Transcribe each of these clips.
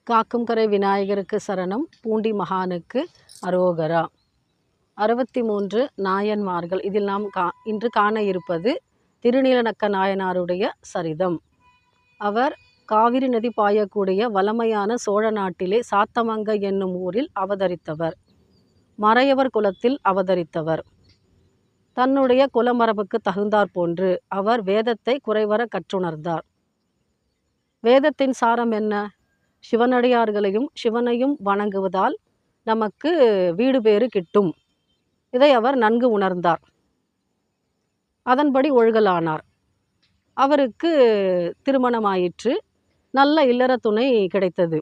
காக்கும் கரை விநாயகருக்கு சரணம், பூண்டி மகானுக்கு அரோகரா. 63 நாயன்மார்கள். இதில் நாம் இன்று காண இருப்பது திருநீலநக்க நாயனாருடைய சரிதம். அவர் காவிரி நதி பாயக்கூடிய வளமையான சோழ நாட்டிலே சாத்தமங்கை என்னும் ஊரில் அவதரித்தவர். மறையவர் குலத்தில் அவதரித்தவர். தன்னுடைய குலமரபுக்கு தகுந்தாற் போன்று அவர் வேதத்தை குறைவர கற்றுணர்ந்தார். வேதத்தின் சாரம் என்ன? சிவனடியார்களையும் சிவனையும் வணங்குவதால் நமக்கு வீடு பேறு கிட்டும். இதை அவர் நன்கு உணர்ந்தார். அதன்படி ஒழுகலானார். அவருக்கு திருமணமாயிற்று. நல்ல இல்லற துணை கிடைத்தது.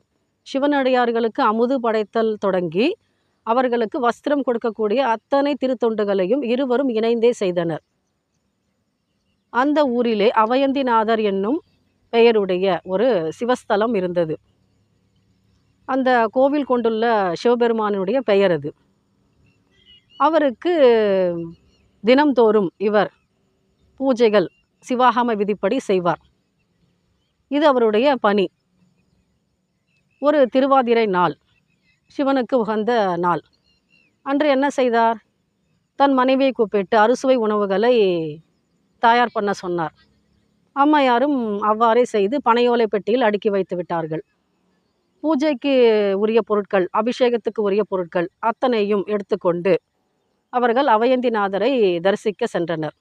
சிவனடியார்களுக்கு அமுது படைத்தல் தொடங்கி அவர்களுக்கு வஸ்திரம் கொடுக்கக்கூடிய அத்தனை திருத்தொண்டுகளையும் இருவரும் இணைந்தே செய்தனர். அந்த ஊரிலே அவயந்திநாதர் என்னும் பெயருடைய ஒரு சிவஸ்தலம் இருந்தது. அந்த கோவில் கொண்டுள்ள சிவபெருமானுடைய பெயர் அது. அவருக்கு தினம்தோறும் இவர் பூஜைகள் சிவாகம விதிப்படி செய்வார். இது அவருடைய பணி. ஒரு திருவாதிரை நாள், சிவனுக்கு உகந்த நாள் அன்று என்ன செய்தார்? தன் மனைவியை கூப்பிட்டு அறுசுவை உணவுகளை தயார் பண்ண சொன்னார். அம்மையாரும் அவ்வாறே செய்து பனையோலை பெட்டியில் அடுக்கி வைத்து விட்டார்கள். பூஜைக்கு உரிய பொருட்கள், அபிஷேகத்துக்கு உரிய பொருட்கள் அத்தனையும் எடுத்துக்கொண்டு அவர்கள் அவயந்திநாதரை தரிசிக்க சென்றனர்.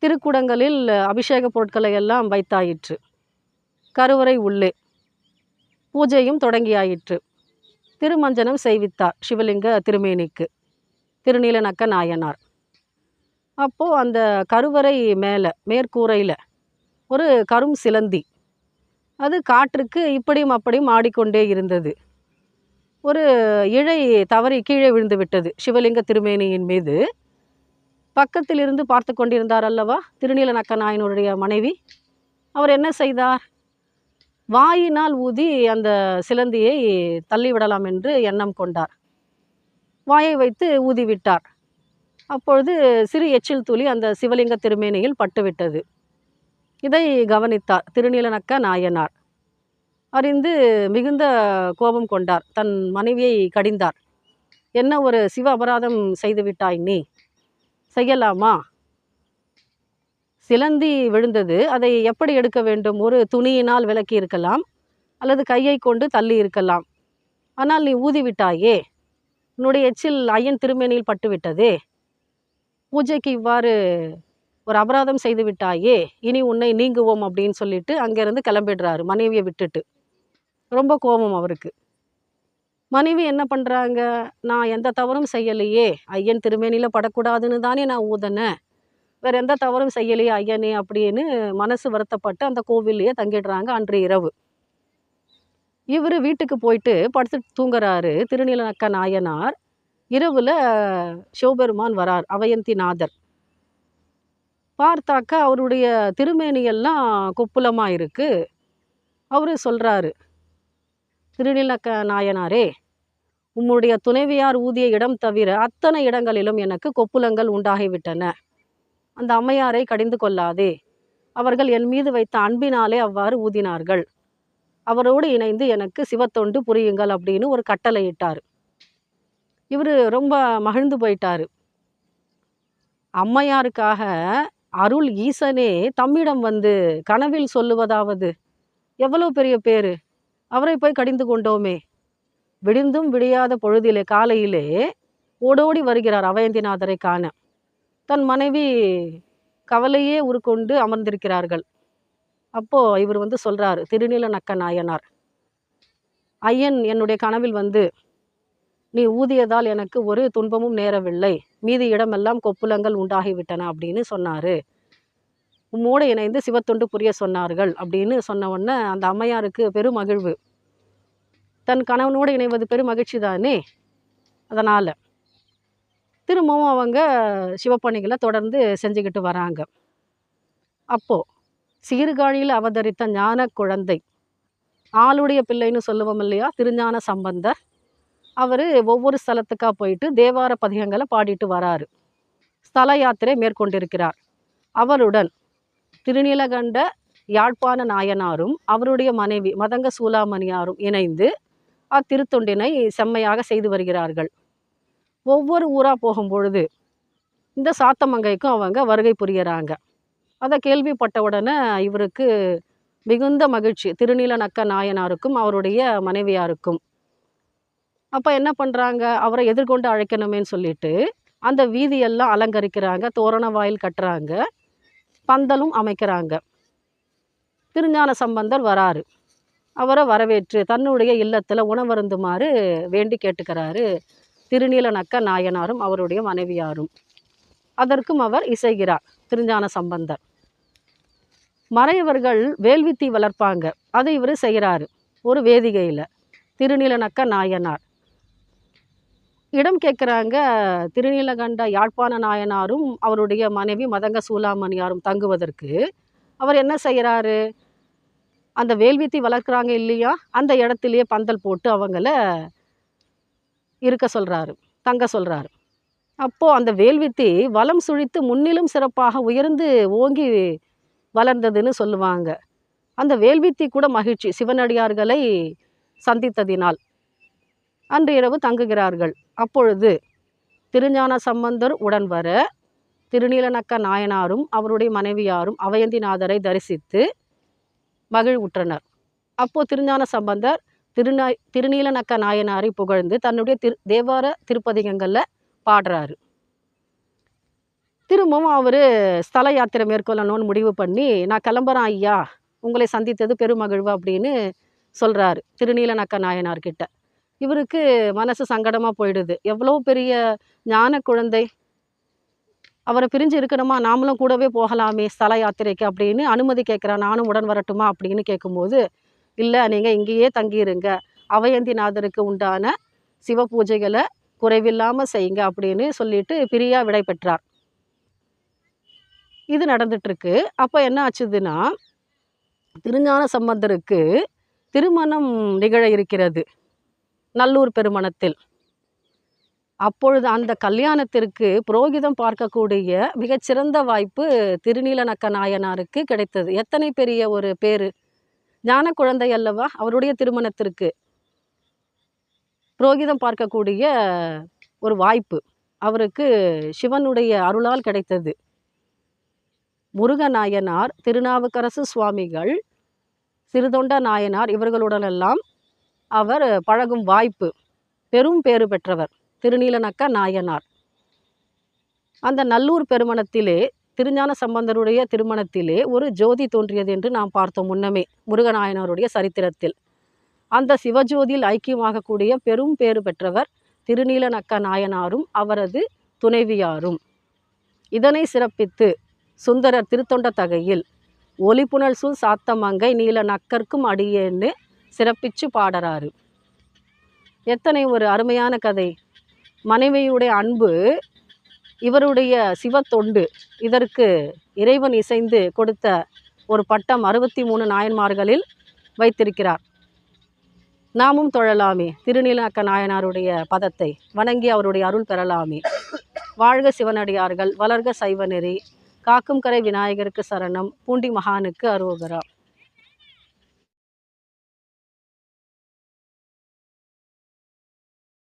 திருக்குடங்களில் அபிஷேக பொருட்களை எல்லாம் வைத்தாயிற்று. கருவறை உள்ளே பூஜையும் தொடங்கியாயிற்று. திருமஞ்சனம் செய்வித்தார் சிவலிங்க திருமேனிக்கு திருநீலநக்க நாயனார். அப்போது அந்த கருவறை மேலே மேற்கூரையில் ஒரு கரும் சிலந்தி, அது காற்றுக்கு இப்படியும் அப்படியும் ஆடிக்கொண்டே இருந்தது. ஒரு இழை தவறி கீழே விழுந்து விட்டது சிவலிங்க திருமேனியின் மீது. பக்கத்தில் இருந்து பார்த்து கொண்டிருந்தார் அல்லவா திருநீலநக்க நாயனருடைய மனைவி. அவர் என்ன செய்தார்? வாயினால் ஊதி அந்த சிலந்தியை தள்ளிவிடலாம் என்று எண்ணம் கொண்டார். வாயை வைத்து ஊதிவிட்டார். அப்பொழுது சிறு எச்சில் துளி அந்த சிவலிங்க திருமேனியில் பட்டுவிட்டது. இதை கவனித்தார் திருநீலநக்க நாயனார். அறிந்து மிகுந்த கோபம் கொண்டார். தன் மனைவியை கடிந்தார். என்ன ஒரு சிவ அபராதம் செய்து விட்டாய் நீ, செய்யலாமா? சிலந்தி விழுந்தது, அதை எப்படி எடுக்க வேண்டும்? ஒரு துணியினால் விலக்கி இருக்கலாம், அல்லது கையை கொண்டு தள்ளி இருக்கலாம். ஆனால் நீ ஊதிவிட்டாயே, உன்னுடைய எச்சில் ஐயன் திருமேனியில் பட்டுவிட்டதே, பூஜைக்கு இவ்வாறு ஒரு அபராதம் செய்து விட்டாயே, இனி உன்னை நீங்குவோம் அப்படின்னு சொல்லிட்டு அங்கேருந்து கிளம்பிடுறாரு மனைவியை விட்டுட்டு. ரொம்ப கோபம் அவருக்கு. மனைவி என்ன பண்ணுறாங்க? நான் எந்த தவறும் செய்யலையே, ஐயன் திருமேனியில் படக்கூடாதுன்னு தானே நான் ஊதனேன், வேறு எந்த தவறும் செய்யலையே ஐயனே அப்படின்னு மனசு வருத்தப்பட்டு அந்த கோவில்லையே தங்கிடுறாங்க அன்று இரவு. இவர் வீட்டுக்கு போயிட்டு படுத்து தூங்குறாரு திருநீலநக்க நாயனார். இரவில் சிவபெருமான் வரார், அவயந்திநாதர். பார்த்தாக்கா அவருடைய திருமேனியெல்லாம் கொப்புலமாக இருக்குது. அவர் சொல்கிறாரு, திருநீலநக்க நாயனாரே, உம்முடைய துணைவியார் ஊதிய இடம் தவிர அத்தனை இடங்களிலும் எனக்கு கொப்புலங்கள் உண்டாகிவிட்டன. அந்த அம்மையாரை கடிந்து கொள்ளாதே, அவர்கள் என் மீது வைத்த அன்பினாலே அவ்வாறு ஊதினார்கள். அவரோடு இணைந்து எனக்கு சிவத்தொண்டு புரியுங்கள் அப்படின்னு ஒரு கட்டளையிட்டார். இவர் ரொம்ப மகிழ்ந்து போயிட்டார். அம்மையாருக்காக அருள் ஈசனே தம்மிடம் வந்து கனவில் சொல்லுவதாவது எவ்வளோ பெரிய பேரு, அவரை போய் கடிந்து கொண்டோமே. விடிந்தும் விடியாத பொழுதிலே காலையிலே ஓடோடி வருகிறார் அவயந்திநாதரை காண. தன் மனைவி கவலையே உருக்கொண்டு அமர்ந்திருக்கிறார்கள். அப்போ இவர் வந்து சொல்றாரு, திருநீலநக்க நாயனார், ஐயன் என்னுடைய கனவில் வந்து நீ ஊதியதால் எனக்கு ஒரு துன்பமும் நேரவில்லை, மீதி இடமெல்லாம் கொப்புலங்கள் உண்டாகிவிட்டன அப்படின்னு சொன்னார். உம்மோடு இணைந்து சிவத்தொண்டு புரிய சொன்னார்கள் அப்படின்னு சொன்ன உடனே அந்த அம்மையாருக்கு பெரும் மகிழ்வு. தன் கணவனோடு இணைவது பெரும் மகிழ்ச்சி தானே. அதனால் திரும்பவும் அவங்க சிவப்பணிகளை தொடர்ந்து செஞ்சுக்கிட்டு வராங்க. அப்போது சீர்காழியில் அவதரித்த ஞான குழந்தை, ஆளுடைய பிள்ளைன்னு சொல்லுவோம் இல்லையா, திருஞான சம்பந்தர், அவர் ஒவ்வொரு ஸ்தலத்துக்காக போயிட்டு தேவார பதிகங்களை பாடிட்டு வராரு. ஸ்தல யாத்திரை மேற்கொண்டிருக்கிறார். அவருடன் திருநீலகண்ட யாழ்ப்பாண நாயனாரும் அவருடைய மனைவி மதங்க சூளாமணியாரும் இணைந்து அத்திருத்தொண்டினை செம்மையாக செய்து வருகிறார்கள். ஒவ்வொரு ஊராக போகும்பொழுது இந்த சாத்தமங்கைக்கும் அவங்க வருகை புரியறாங்க. அதை கேள்விப்பட்ட உடனே இவருக்கு மிகுந்த மகிழ்ச்சி, திருநீலநக்க நாயனாருக்கும் அவருடைய மனைவியாருக்கும். அப்போ என்ன பண்ணுறாங்க, அவரை எதிர்கொண்டு அழைக்கணுமேன்னு சொல்லிட்டு அந்த வீதியெல்லாம் அலங்கரிக்கிறாங்க, தோரண வாயில் கட்டுறாங்க, பந்தலும் அமைக்கிறாங்க. திருஞான சம்பந்தர் வராரு. அவரை வரவேற்று தன்னுடைய இல்லத்தில் உணவருந்துமாறு வேண்டி கேட்டுக்கிறாரு திருநீலநக்க நாயனாரும் அவருடைய மனைவியாரும். அதற்கும் அவர் இசைகிறார் திருஞான சம்பந்தர். மறையவர்கள் வேள்வித்தி வளர்ப்பாங்க, அதை இவர் செய்கிறாரு ஒரு வேதிகையில். திருநீலநக்க நாயனார் இடம் கேட்குறாங்க. திருநீலகண்ட யாழ்ப்பாண நாயனாரும் அவருடைய மனைவி மதங்க சூளாமணியாரும் தங்குவதற்கு அவர் என்ன செய்கிறாரு, அந்த வேள்வித்தி வளர்க்குறாங்க இல்லையா, அந்த இடத்துலையே பந்தல் போட்டு அவங்கள இருக்க சொல்கிறாரு, தங்க சொல்கிறாரு. அப்போது அந்த வேள்வித்தி வலம் சுழித்து முன்னிலும் சிறப்பாக உயர்ந்து ஓங்கி வளர்ந்ததுன்னு சொல்லுவாங்க. அந்த வேள்வித்தி கூட மகிழ்ச்சி, சிவனடியார்களை சந்தித்ததினால் அன்று இரவு தங்குகிறார்கள். அப்பொழுது திருஞான சம்பந்தர் உடன் வர திருநீலநக்க நாயனாரும் அவருடைய மனைவியாரும் அவையந்திநாதரை தரிசித்து மகிழ்வுற்றனர். அப்போது திருஞான சம்பந்தர் திருநீலநக்க நாயனாரை புகழ்ந்து தன்னுடைய தேவார திருப்பதிகங்களில் பாடுறாரு. திரும்பவும் அவர் ஸ்தல யாத்திரை மேற்கொள்ளணும்னு முடிவு பண்ணி, நான் கிளம்புறேன் ஐயா, உங்களை சந்தித்தது பெருமகிழ்வு அப்படின்னு சொல்கிறாரு திருநீலநக்க நாயனார்கிட்ட. இவருக்கு மனசு சங்கடமாக போயிடுது. எவ்வளோ பெரிய ஞான குழந்தை, அவரை பிரிஞ்சு இருக்கணுமா, நாமளும் கூடவே போகலாமே ஸ்தல யாத்திரைக்கு அப்படின்னு அனுமதி கேட்குறேன், நானும் உடன் வரட்டுமா அப்படின்னு கேட்கும்போது, இல்லை நீங்கள் இங்கேயே தங்கியிருங்க, அவையந்திநாதருக்கு உண்டான சிவ பூஜைகளை குறைவில்லாமல் செய்யுங்க அப்படின்னு சொல்லிட்டு பிரியா விடை பெற்றார். இது நடந்துட்டுருக்கு. அப்போ என்ன ஆச்சுதுன்னா, திருஞான சம்பந்தருக்கு திருமணம் நிகழ இருக்கிறது நல்லூர் பெருமணத்தில். அப்பொழுது அந்த கல்யாணத்திற்கு புரோகிதம் பார்க்கக்கூடிய மிகச்சிறந்த வாய்ப்பு திருநீலநக்க நாயனாருக்கு கிடைத்தது. எத்தனை பெரிய ஒரு பேரு, ஞான குழந்தை அல்லவா, அவருடைய திருமணத்திற்கு புரோகிதம் பார்க்கக்கூடிய ஒரு வாய்ப்பு அவருக்கு சிவனுடைய அருளால் கிடைத்தது. முருகநாயனார், திருநாவுக்கரசு சுவாமிகள், சிறுதொண்ட நாயனார் இவர்களுடனெல்லாம் அவர் பழகும் வாய்ப்பு, பெரும் பேறு பெற்றவர் திருநீலநக்க நாயனார். அந்த நல்லூர் பெருமணத்திலே திருஞான சம்பந்தருடைய திருமணத்திலே ஒரு ஜோதி தோன்றியது என்று நாம் பார்த்தோம் முன்னமே முருகநாயனாருடைய சரித்திரத்தில். அந்த சிவஜோதியில் ஐக்கியமாகக்கூடிய பெரும் பேறு பெற்றவர் திருநீலநக்க நாயனாரும் அவரது துணைவியாரும். இதனை சிறப்பித்து சுந்தரர் திருத்தொண்ட தகையில் ஒலிப்புணல் சூழ் சாத்தமங்கை நீல நக்கர்க்கும் அடியேன்னு சிறப்பிச்சு பாடுறாரு. எத்தனை ஒரு அருமையான கதை. மனைவியுடைய அன்பு, இவருடைய சிவத்தொண்டு, இதற்கு இறைவன் இசைந்து கொடுத்த ஒரு பட்டம் 63 நாயன்மார்களில் வைத்திருக்கிறார். நாமும் தொழலாமே திருநீலநக்க நாயனாருடைய பதத்தை, வணங்கி அவருடைய அருள் பெறலாமே. வாழ்க சிவனடியார்கள், வளர்க சைவநெறி, காக்கும் கரை விநாயகருக்கு சரணம், பூண்டி மகானுக்கு அரோகரா.